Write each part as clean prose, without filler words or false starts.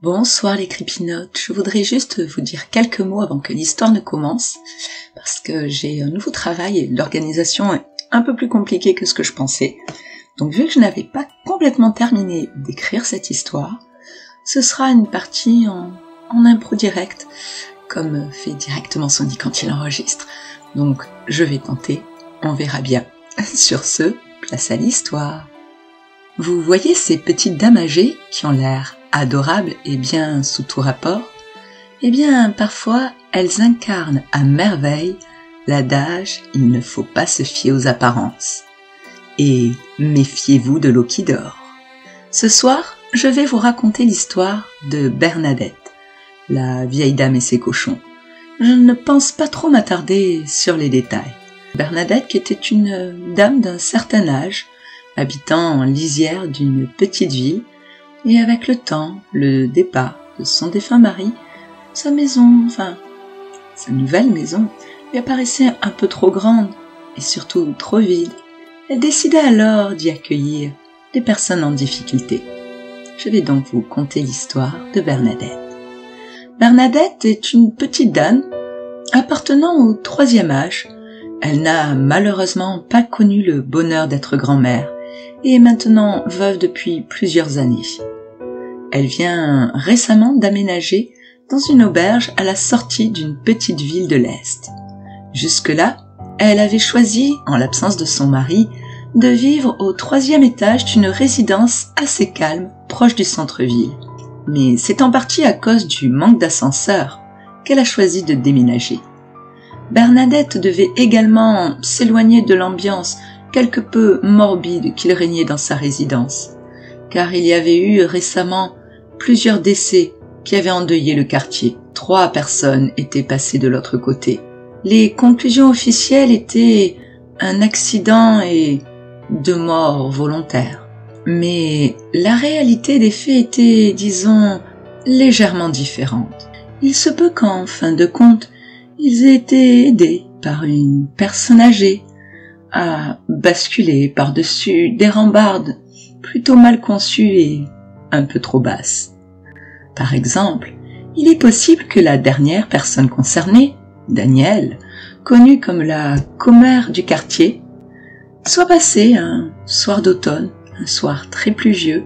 Bonsoir les crépinotes, je voudrais juste vous dire quelques mots avant que l'histoire ne commence, parce que j'ai un nouveau travail et l'organisation est un peu plus compliquée que ce que je pensais. Donc vu que je n'avais pas complètement terminé d'écrire cette histoire, ce sera une partie en impro direct, comme fait directement Sony quand il enregistre. Donc je vais tenter, on verra bien. Sur ce, place à l'histoire. Vous voyez ces petites dames âgées qui ont l'air adorables et bien sous tout rapport? Eh bien, parfois, elles incarnent à merveille l'adage « il ne faut pas se fier aux apparences ». Et méfiez-vous de l'eau qui dort. Ce soir, je vais vous raconter l'histoire de Bernadette, la vieille dame et ses cochons. Je ne pense pas trop m'attarder sur les détails. Bernadette qui était une dame d'un certain âge, habitant en lisière d'une petite ville, et avec le temps, le départ de son défunt mari, sa nouvelle maison, lui apparaissait un peu trop grande et surtout trop vide. Elle décida alors d'y accueillir des personnes en difficulté. Je vais donc vous conter l'histoire de Bernadette. Bernadette est une petite dame appartenant au 3e âge. Elle n'a malheureusement pas connu le bonheur d'être grand-mère et est maintenant veuve depuis plusieurs années. Elle vient récemment d'aménager dans une auberge à la sortie d'une petite ville de l'Est. Jusque-là, elle avait choisi, en l'absence de son mari, de vivre au 3e étage d'une résidence assez calme, proche du centre-ville. Mais c'est en partie à cause du manque d'ascenseur qu'elle a choisi de déménager. Bernadette devait également s'éloigner de l'ambiance quelque peu morbide qu'il régnait dans sa résidence, car il y avait eu récemment plusieurs décès qui avaient endeuillé le quartier. 3 personnes étaient passées de l'autre côté. Les conclusions officielles étaient un accident et 2 morts volontaires. Mais la réalité des faits était, disons, légèrement différente. Il se peut qu'en fin de compte, ils aient été aidés par une personne âgée à basculer par-dessus des rambardes plutôt mal conçues et un peu trop basses. Par exemple, il est possible que la dernière personne concernée, Danielle, connue comme la commère du quartier, soit passée un soir d'automne, un soir très pluvieux,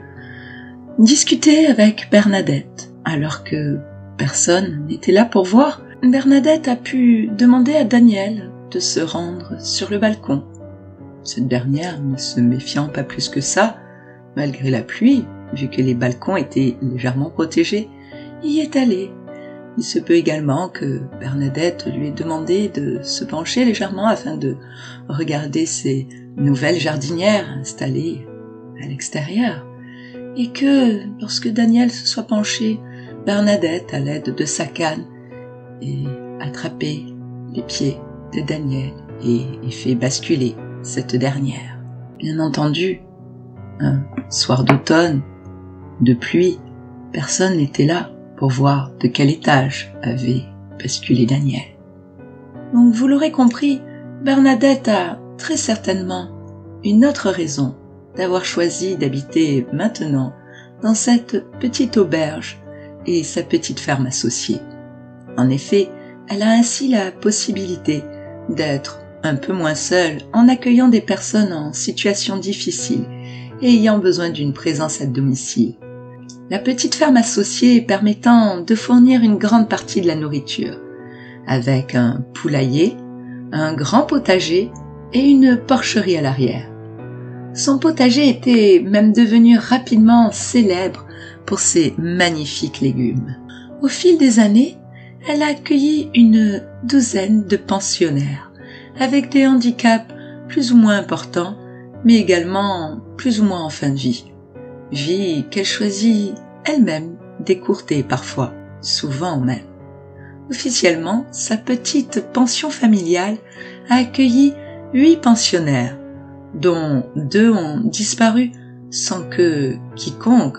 discuter avec Bernadette. Alors que personne n'était là pour voir, Bernadette a pu demander à Danielle de se rendre sur le balcon. Cette dernière, ne se méfiant pas plus que ça, malgré la pluie, vu que les balcons étaient légèrement protégés, y est allée. Il se peut également que Bernadette lui ait demandé de se pencher légèrement afin de regarder ses nouvelles jardinières installées à l'extérieur, et que, lorsque Daniel se soit penché, Bernadette, à l'aide de sa canne, ait attrapé les pieds de Daniel et ait fait basculer cette dernière. Bien entendu, un soir d'automne, de pluie, personne n'était là pour voir de quel étage avait basculé Daniel. Donc vous l'aurez compris, Bernadette a très certainement une autre raison d'avoir choisi d'habiter maintenant dans cette petite auberge et sa petite ferme associée. En effet, elle a ainsi la possibilité d'être un peu moins seule en accueillant des personnes en situation difficile et ayant besoin d'une présence à domicile. La petite ferme associée permettant de fournir une grande partie de la nourriture, avec un poulailler, un grand potager et une porcherie à l'arrière. Son potager était même devenu rapidement célèbre pour ses magnifiques légumes. Au fil des années, elle a accueilli une 12aine de pensionnaires, avec des handicaps plus ou moins importants, mais également plus ou moins en fin de vie. Vie qu'elle choisit elle-même d'écourter parfois, souvent même. Officiellement, sa petite pension familiale a accueilli 8 pensionnaires, dont 2 ont disparu sans que quiconque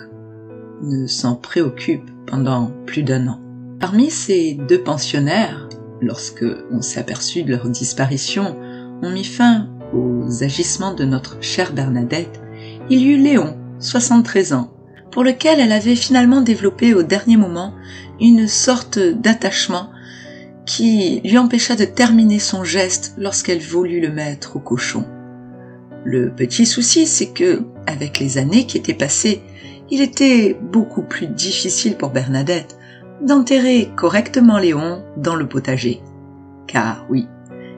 ne s'en préoccupe pendant plus d'1 an. Parmi ces 2 pensionnaires, lorsque on s'est aperçu de leur disparition, ont mis fin aux agissements de notre chère Bernadette, il y eut Léon, 73 ans, pour lequel elle avait finalement développé au dernier moment une sorte d'attachement qui lui empêcha de terminer son geste lorsqu'elle voulut le mettre au cochon. Le petit souci, c'est que, avec les années qui étaient passées, il était beaucoup plus difficile pour Bernadette d'enterrer correctement Léon dans le potager. Car oui,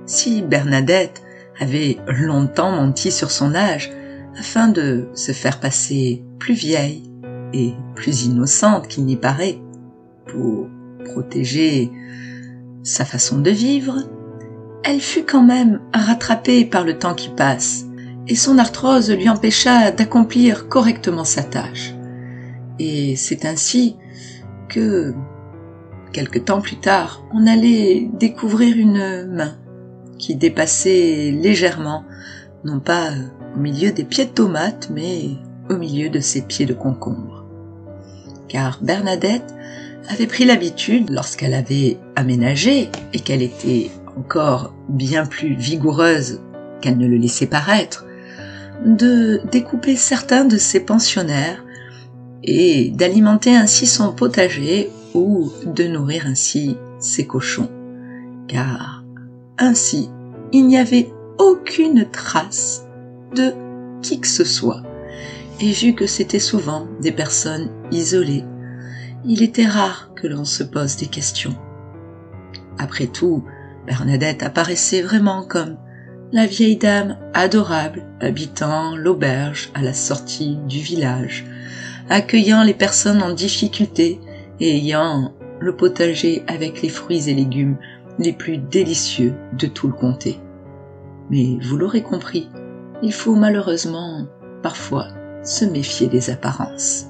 si Bernadette avait longtemps menti sur son âge afin de se faire passer plus vieille et plus innocente qu'il n'y paraît, pour protéger sa façon de vivre, elle fut quand même rattrapée par le temps qui passe, et son arthrose lui empêcha d'accomplir correctement sa tâche. Et c'est ainsi que, quelque temps plus tard, on allait découvrir une main qui dépassait légèrement, non pas au milieu des pieds de tomates, mais au milieu de ses pieds de concombre. Car Bernadette avait pris l'habitude, lorsqu'elle avait aménagé et qu'elle était encore bien plus vigoureuse qu'elle ne le laissait paraître, de découper certains de ses pensionnaires et d'alimenter ainsi son potager ou de nourrir ainsi ses cochons. Car ainsi, il n'y avait aucune trace de qui que ce soit. Et vu que c'était souvent des personnes isolées, il était rare que l'on se pose des questions. Après tout, Bernadette apparaissait vraiment comme la vieille dame adorable habitant l'auberge à la sortie du village, accueillant les personnes en difficulté et ayant le potager avec les fruits et légumes les plus délicieux de tout le comté. Mais vous l'aurez compris, il faut malheureusement parfois se méfier des apparences.